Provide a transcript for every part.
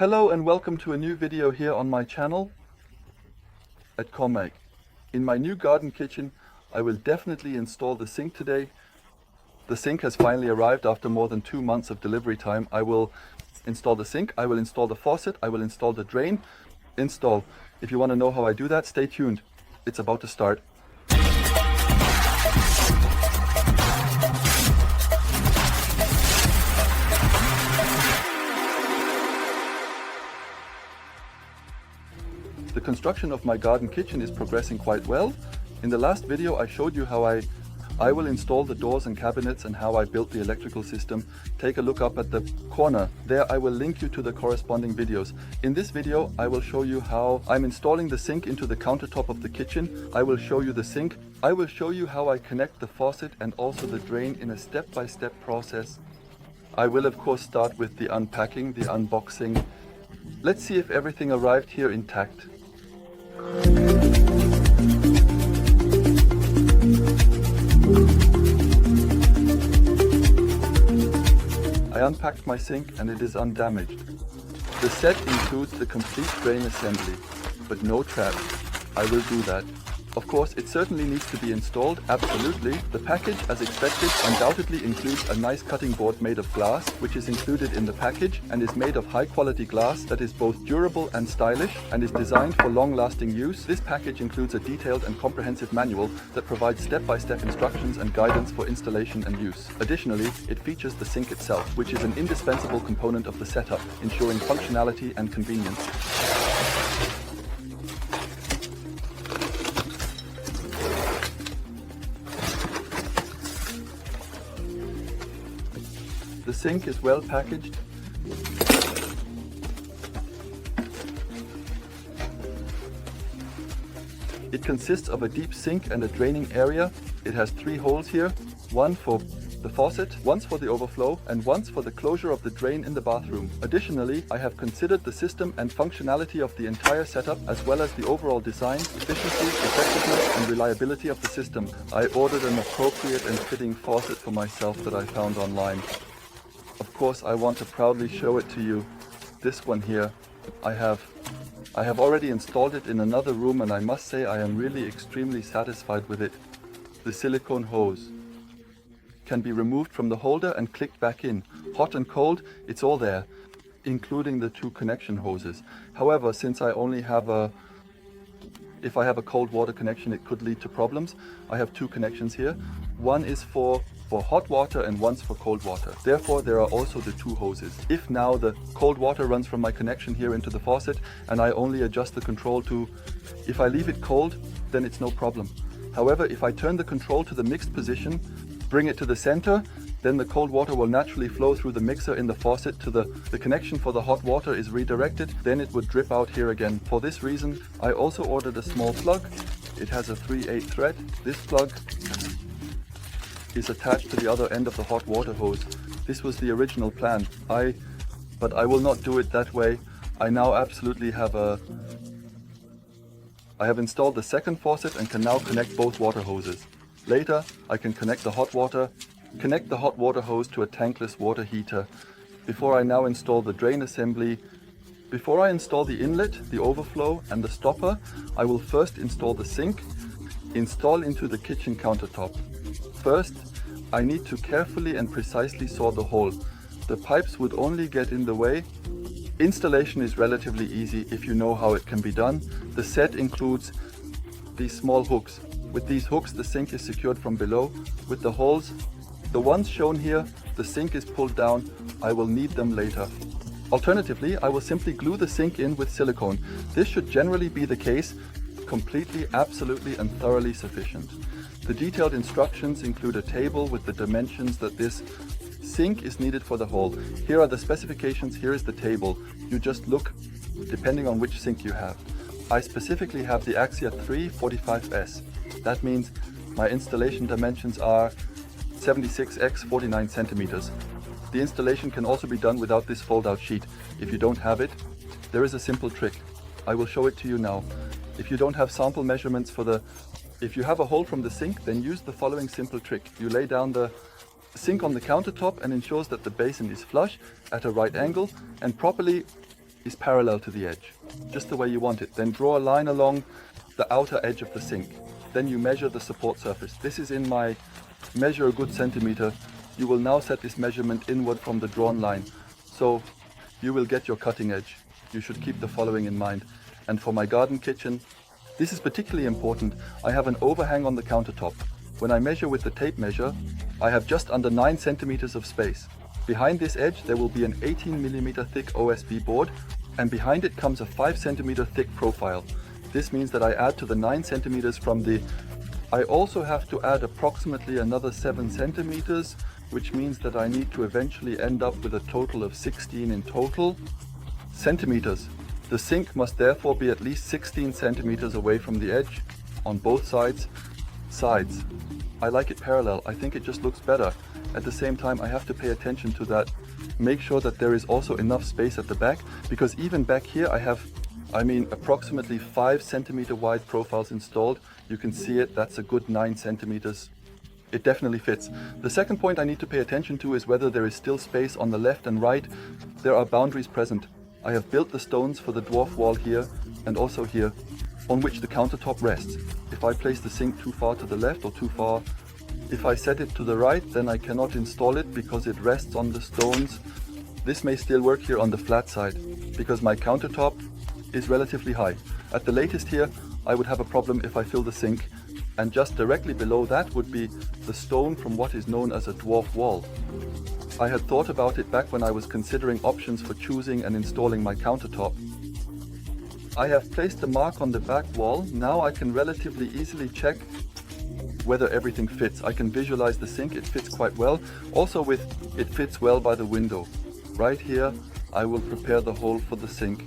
Hello and welcome to a new video here on my channel at commaik. In my new garden kitchen I will definitely install the sink today. The sink has finally arrived after more than 2 months of delivery time. I will install the sink, I will install the faucet, I will install the drain. Install. If you want to know how I do that, stay tuned. It's about to start. The construction of my garden kitchen is progressing quite well. In the last video I showed you how I will install the doors and cabinets and how I built the electrical system. Take a look up at the corner. There I will link you to the corresponding videos. In this video I will show you how I'm installing the sink into the countertop of the kitchen. I will show you the sink. I will show you how I connect the faucet and also the drain in a step-by-step process. I will of course start with the unpacking, the unboxing. Let's see if everything arrived here intact. I unpacked my sink and it is undamaged. The set includes the complete drain assembly, but no traps. I will do that. Of course, it certainly needs to be installed, absolutely. The package, as expected, undoubtedly includes a nice cutting board made of glass, which is included in the package and is made of high quality glass that is both durable and stylish and is designed for long-lasting use. This package includes a detailed and comprehensive manual that provides step-by-step instructions and guidance for installation and use. Additionally, it features the sink itself, which is an indispensable component of the setup, ensuring functionality and convenience. The sink is well packaged. It consists of a deep sink and a draining area. It has 3 holes here, one for the faucet, once for the overflow, and once for the closure of the drain in the bathroom. Additionally, I have considered the system and functionality of the entire setup, as well as the overall design, efficiency, effectiveness, and reliability of the system. I ordered an appropriate and fitting faucet for myself that I found online. Of course, I want to proudly show it to you. This one here, I have already installed it in another room and I must say I am really extremely satisfied with it. The silicone hose can be removed from the holder and clicked back in. Hot and cold, it's all there, including the 2 connection hoses. However, since if I have a cold water connection, it could lead to problems. I have 2 connections here. One is for hot water and one's for cold water. Therefore, there are also the 2 hoses. If now the cold water runs from my connection here into the faucet and I only adjust the control to, if I leave it cold, then it's no problem. However, if I turn the control to the mixed position, bring it to the center, then the cold water will naturally flow through the mixer in the faucet to the connection for the hot water is redirected, then it would drip out here again. For this reason, I also ordered a small plug. It has a 3/8 thread. This plug is attached to the other end of the hot water hose. This was the original plan, but I will not do it that way. I now absolutely I have installed the second faucet and can now connect both water hoses. Later, I can connect the hot water hose to a tankless water heater. Before I now install the drain assembly, before I install the inlet, the overflow and the stopper, I will first install the sink, install into the kitchen countertop. First, I need to carefully and precisely saw the hole. The pipes would only get in the way. Installation is relatively easy if you know how it can be done. The set includes these small hooks. With these hooks, the sink is secured from below. With the holes, the ones shown here, the sink is pulled down. I will need them later. Alternatively, I will simply glue the sink in with silicone. This should generally be the case, completely, absolutely and thoroughly sufficient. The detailed instructions include a table with the dimensions that this sink is needed for the hole. Here are the specifications, here is the table. You just look depending on which sink you have. I specifically have the Axia 345S. That means my installation dimensions are 76x 49 centimeters. The installation can also be done without this fold-out sheet. If you don't have it, there is a simple trick. I will show it to you now. If you don't have sample measurements if you have a hole from the sink, then use the following simple trick. You lay down the sink on the countertop and ensures that the basin is flush at a right angle and properly is parallel to the edge, just the way you want it. Then draw a line along the outer edge of the sink. Then you measure the support surface. This is in my measure a good centimeter. You will now set this measurement inward from the drawn line. So you will get your cutting edge. You should keep the following in mind. And for my garden kitchen, this is particularly important. I have an overhang on the countertop. When I measure with the tape measure, I have just under 9 centimeters of space. Behind this edge there will be an 18mm thick OSB board, and behind it comes a 5 centimeter thick profile. This means that I add to the 9 centimeters from the... I also have to add approximately another 7 centimeters, which means that I need to eventually end up with a total of 16 in total centimeters. The sink must therefore be at least 16 centimeters away from the edge on both sides. I like it parallel. I think it just looks better. At the same time, I have to pay attention to that. Make sure that there is also enough space at the back, because even back here I have, approximately 5 centimeter wide profiles installed. You can see it, that's a good 9 centimeters. It definitely fits. The second point I need to pay attention to is whether there is still space on the left and right. There are boundaries present. I have built the stones for the dwarf wall here and also here, on which the countertop rests. If I place the sink too far to the left or too far, if I set it to the right, then I cannot install it because it rests on the stones. This may still work here on the flat side, because my countertop is relatively high. At the latest here, I would have a problem if I fill the sink, and just directly below that would be the stone from what is known as a dwarf wall. I had thought about it back when I was considering options for choosing and installing my countertop. I have placed a mark on the back wall. Now I can relatively easily check whether everything fits. I can visualize the sink, it fits quite well. Also it fits well by the window. Right here I will prepare the hole for the sink.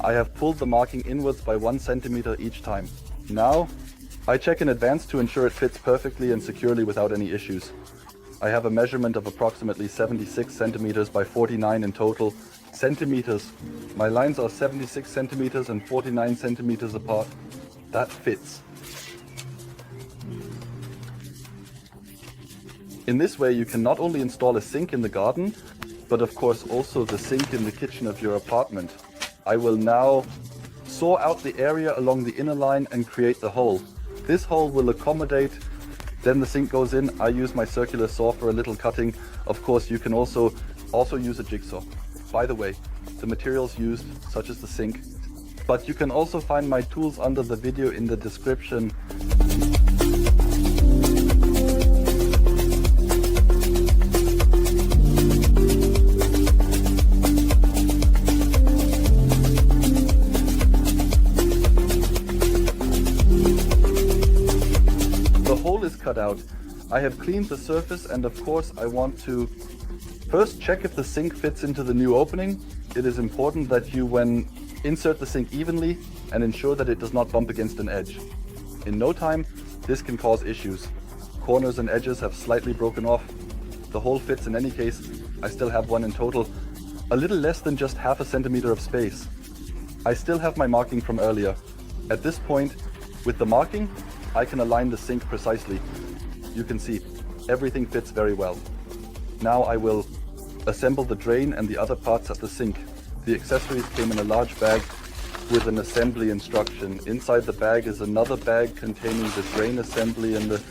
I have pulled the marking inwards by 1 centimeter each time. Now, I check in advance to ensure it fits perfectly and securely without any issues. I have a measurement of approximately 76 centimeters by 49 in total centimeters. My lines are 76 centimeters and 49 centimeters apart. That fits. In this way you can not only install a sink in the garden, but of course also the sink in the kitchen of your apartment. I will now saw out the area along the inner line and create the hole. This hole will accommodate, then the sink goes in. I use my circular saw for a little cutting. Of course you can also use a jigsaw. By the way, the materials used, such as the sink, but you can also find my tools under the video in the description. Cut out. I have cleaned the surface, and of course I want to first check if the sink fits into the new opening. It is important that you, when insert the sink evenly, and ensure that it does not bump against an edge. In no time this can cause issues. Corners and edges have slightly broken off. The hole fits in any case. I still have one in total, a little less than just half a centimeter of space. I still have my marking from earlier. At this point, with the marking, I can align the sink precisely. You can see everything fits very well. Now I will assemble the drain and the other parts of the sink. The accessories came in a large bag with an assembly instruction. Inside the bag is another bag containing the drain assembly and the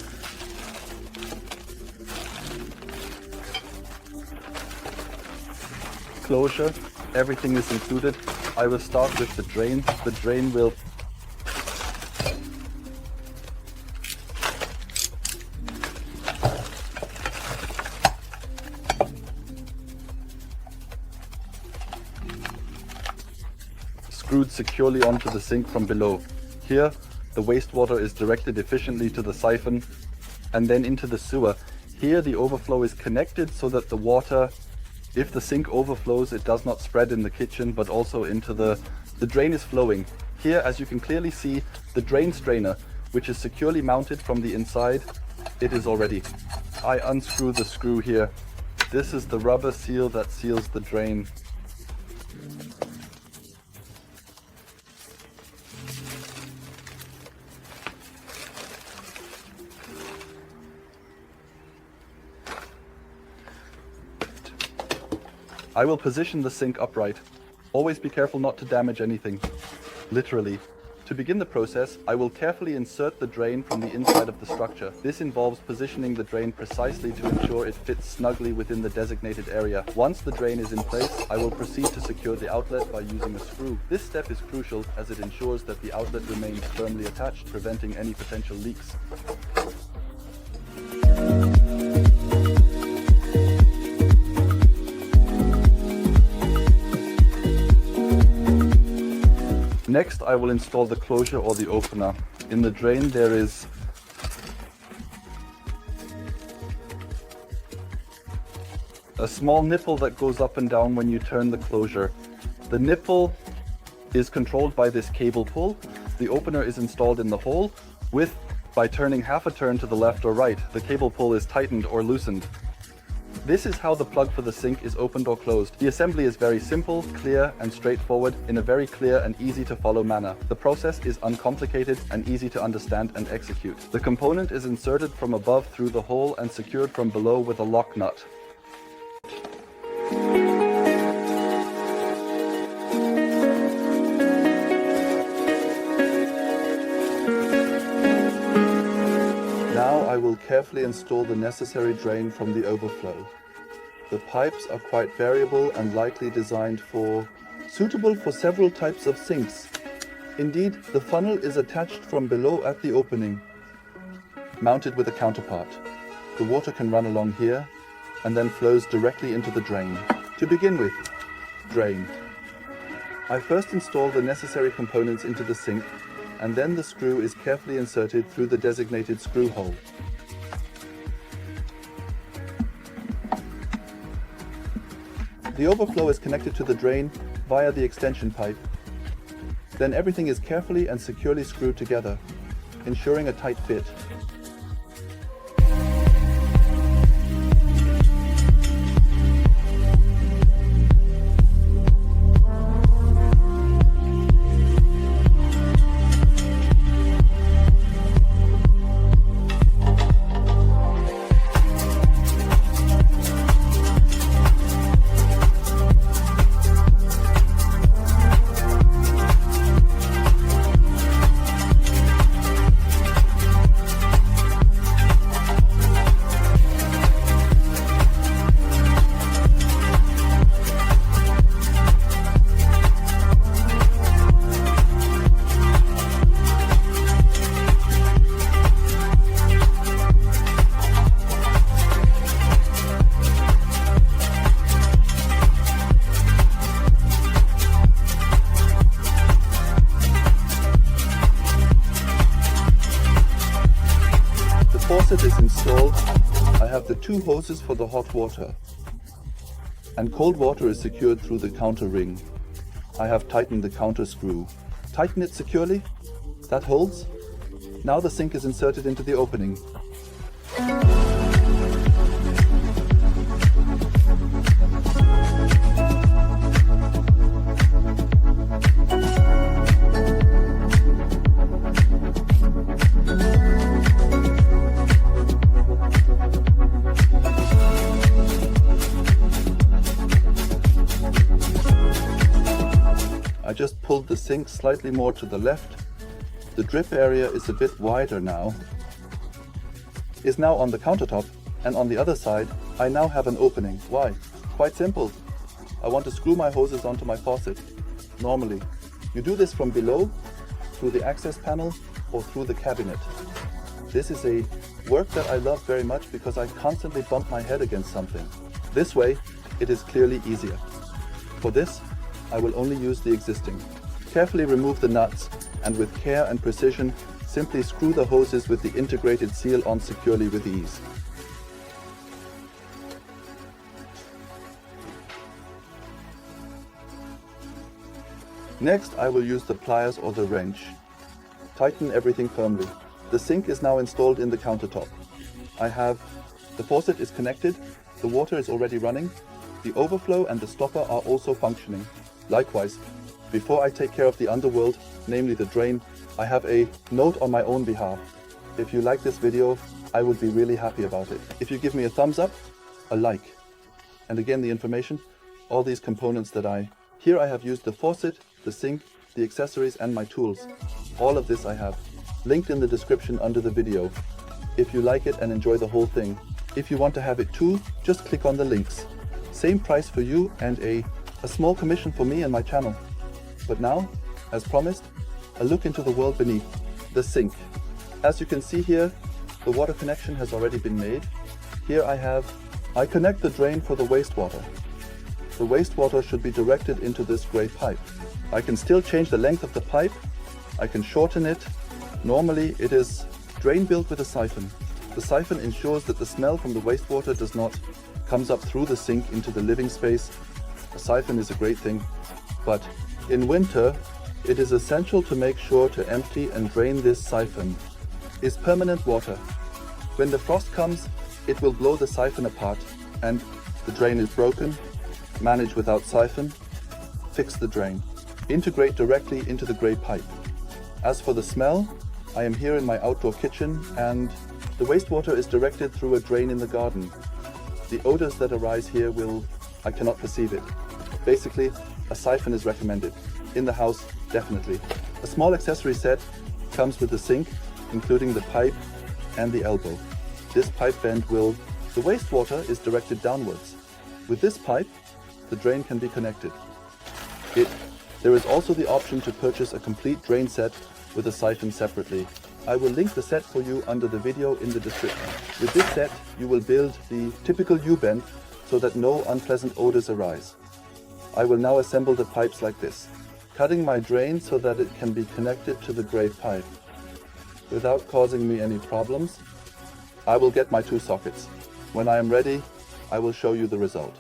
closure. Everything is included. I will start with the drain. The drain will screwed securely onto the sink from below. Here, the wastewater is directed efficiently to the siphon and then into the sewer. Here the overflow is connected so that the water, if the sink overflows, it does not spread in the kitchen but also into the drain is flowing. Here, as you can clearly see, the drain strainer, which is securely mounted from the inside, it is already. I unscrew the screw here. This is the rubber seal that seals the drain. I will position the sink upright. Always be careful not to damage anything. Literally. To begin the process, I will carefully insert the drain from the inside of the structure. This involves positioning the drain precisely to ensure it fits snugly within the designated area. Once the drain is in place, I will proceed to secure the outlet by using a screw. This step is crucial as it ensures that the outlet remains firmly attached, preventing any potential leaks. Next, I will install the closure or the opener. In the drain there is a small nipple that goes up and down when you turn the closure. The nipple is controlled by this cable pull. The opener is installed in the hole by turning half a turn to the left or right. The cable pull is tightened or loosened. This is how the plug for the sink is opened or closed. The assembly is very simple, clear and straightforward in a very clear and easy to follow manner. The process is uncomplicated and easy to understand and execute. The component is inserted from above through the hole and secured from below with a lock nut. Now I will carefully install the necessary drain from the overflow. The pipes are quite variable and likely suitable for several types of sinks. Indeed, the funnel is attached from below at the opening, mounted with a counterpart. The water can run along here and then flows directly into the drain. To begin with, drain. I first install the necessary components into the sink, and then the screw is carefully inserted through the designated screw hole. The overflow is connected to the drain via the extension pipe. Then everything is carefully and securely screwed together, ensuring a tight fit. Faucet is installed. I have the two hoses for the hot water, and cold water is secured through the counter ring. I have tightened the counter screw. Tighten it securely. That holds. Now the sink is inserted into the opening. I just pulled the sink slightly more to the left. The drip area is a bit wider now. Is now on the countertop, and on the other side I now have an opening. Why? Quite simple. I want to screw my hoses onto my faucet. Normally, you do this from below, through the access panel or through the cabinet. This is a work that I love very much because I constantly bump my head against something. This way, it is clearly easier. For this, I will only use the existing. Carefully remove the nuts and with care and precision, simply screw the hoses with the integrated seal on securely with ease. Next, I will use the pliers or the wrench. Tighten everything firmly. The sink is now installed in the countertop. The faucet is connected, the water is already running, the overflow and the stopper are also functioning. Likewise, before I take care of the underworld, namely the drain, I have a note on my own behalf. If you like this video, I would be really happy about it. If you give me a thumbs up, a like. And again, the information, all these components here I have used the faucet, the sink, the accessories and my tools. All of this I have linked in the description under the video. If you like it and enjoy the whole thing. If you want to have it too, just click on the links. Same price for you and a small commission for me and my channel. But now, as promised, a look into the world beneath, the sink. As you can see here, the water connection has already been made. Here I connect the drain for the wastewater. The wastewater should be directed into this grey pipe. I can still change the length of the pipe. I can shorten it. Normally it is drain built with a siphon. The siphon ensures that the smell from the wastewater comes up through the sink into the living space. A siphon is a great thing, but in winter it is essential to make sure to empty and drain this siphon. Is permanent water. When the frost comes, it will blow the siphon apart and the drain is broken. Manage without siphon. Fix the drain. Integrate directly into the grey pipe. As for the smell, I am here in my outdoor kitchen and the wastewater is directed through a drain in the garden. The odors that arise here I cannot perceive it. Basically, a siphon is recommended. In the house, definitely. A small accessory set comes with the sink, including the pipe and the elbow. This pipe bend the wastewater is directed downwards. With this pipe, the drain can be connected. There is also the option to purchase a complete drain set with a siphon separately. I will link the set for you under the video in the description. With this set, you will build the typical U-bend so that no unpleasant odors arise. I will now assemble the pipes like this, cutting my drain so that it can be connected to the grey pipe. Without causing me any problems, I will get my 2 sockets. When I am ready, I will show you the result.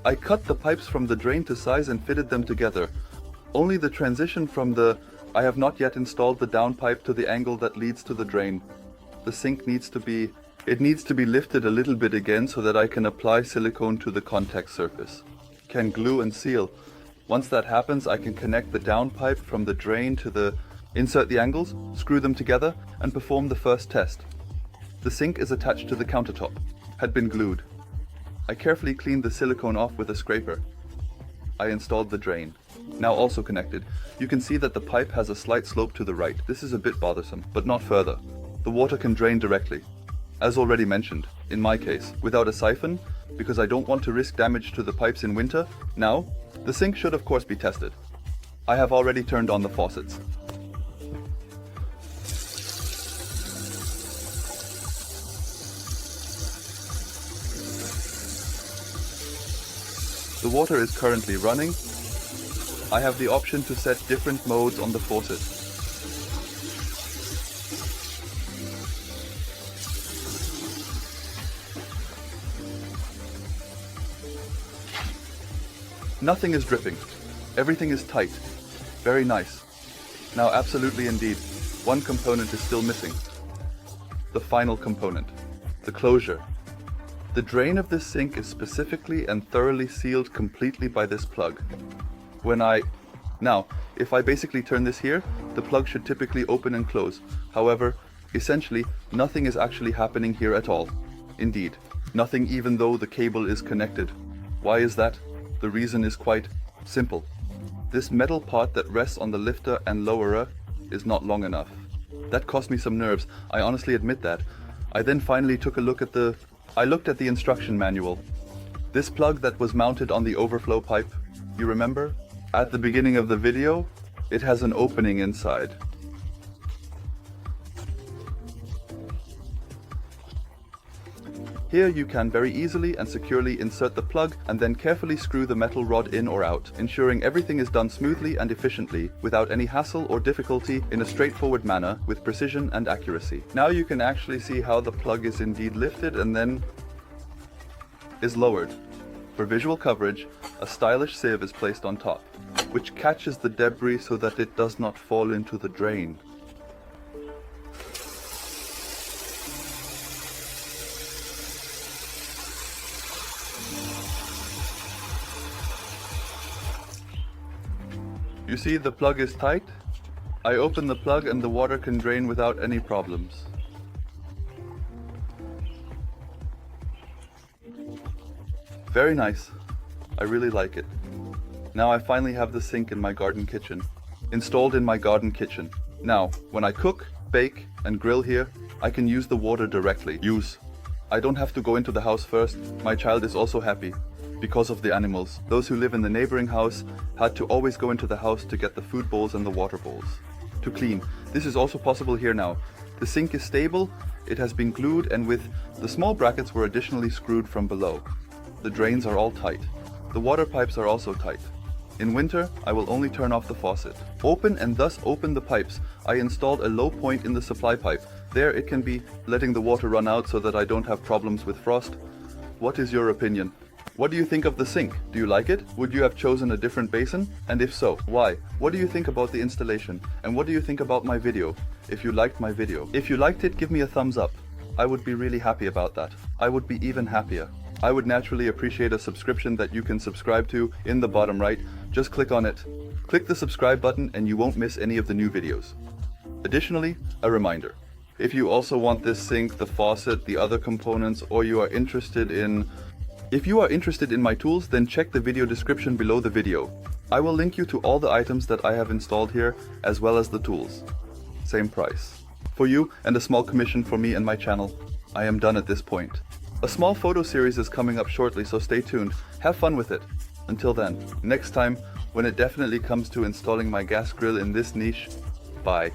I cut the pipes from the drain to size and fitted them together. Only the transition from I have not yet installed the downpipe to the angle that leads to the drain. The sink needs to be lifted a little bit again so that I can apply silicone to the contact surface. Can glue and seal. Once that happens, I can connect the downpipe from the drain to insert the angles, screw them together and perform the first test. The sink is attached to the countertop, had been glued. I carefully cleaned the silicone off with a scraper. I installed the drain, now also connected. You can see that the pipe has a slight slope to the right. This is a bit bothersome, but not further. The water can drain directly. As already mentioned, in my case, without a siphon, because I don't want to risk damage to the pipes in winter. Now, the sink should of course be tested. I have already turned on the faucets. The water is currently running. I have the option to set different modes on the faucet. Nothing is dripping. Everything is tight. Very nice. Now, absolutely indeed, one component is still missing. The final component, the closure. The drain of this sink is specifically and thoroughly sealed completely by this plug. Now, if I basically turn this here, the plug should typically open and close. However, essentially, nothing is actually happening here at all. Indeed, nothing even though the cable is connected. Why is that? The reason is quite simple. This metal part that rests on the lifter and lowerer is not long enough. That cost me some nerves, I honestly admit that. I then finally took a look at the instruction manual. This plug that was mounted on the overflow pipe, you remember? At the beginning of the video, it has an opening inside. Here you can very easily and securely insert the plug and then carefully screw the metal rod in or out, ensuring everything is done smoothly and efficiently, without any hassle or difficulty, in a straightforward manner, with precision and accuracy. Now you can actually see how the plug is indeed lifted and then is lowered. For visual coverage, a stylish sieve is placed on top, which catches the debris so that it does not fall into the drain. You see the plug is tight? I open the plug and the water can drain without any problems. Very nice. I really like it. Now I finally have the sink in my garden kitchen. Installed in my garden kitchen. Now, when I cook, bake and grill here, I can use the water directly. I don't have to go into the house first. My child is also happy. Because of the animals. Those who live in the neighboring house had to always go into the house to get the food bowls and the water bowls to clean. This is also possible here now. The sink is stable, it has been glued, and with the small brackets were additionally screwed from below. The drains are all tight. The water pipes are also tight. In winter, I will only turn off the faucet. Open and thus open the pipes. I installed a low point in the supply pipe. There it can be letting the water run out so that I don't have problems with frost. What is your opinion? What do you think of the sink? Do you like it? Would you have chosen a different basin? And if so, why? What do you think about the installation? And what do you think about my video? If you liked my video. If you liked it, give me a thumbs up. I would be really happy about that. I would be even happier. I would naturally appreciate a subscription that you can subscribe to in the bottom right. Just click on it. Click the subscribe button and you won't miss any of the new videos. Additionally, a reminder. If you also want this sink, the faucet, the other components, or you are interested in my tools, then check the video description below the video. I will link you to all the items that I have installed here, as well as the tools. Same price. For you and a small commission for me and my channel. I am done at this point. A small photo series is coming up shortly, so stay tuned. Have fun with it. Until then, next time, when it definitely comes to installing my gas grill in this niche, bye.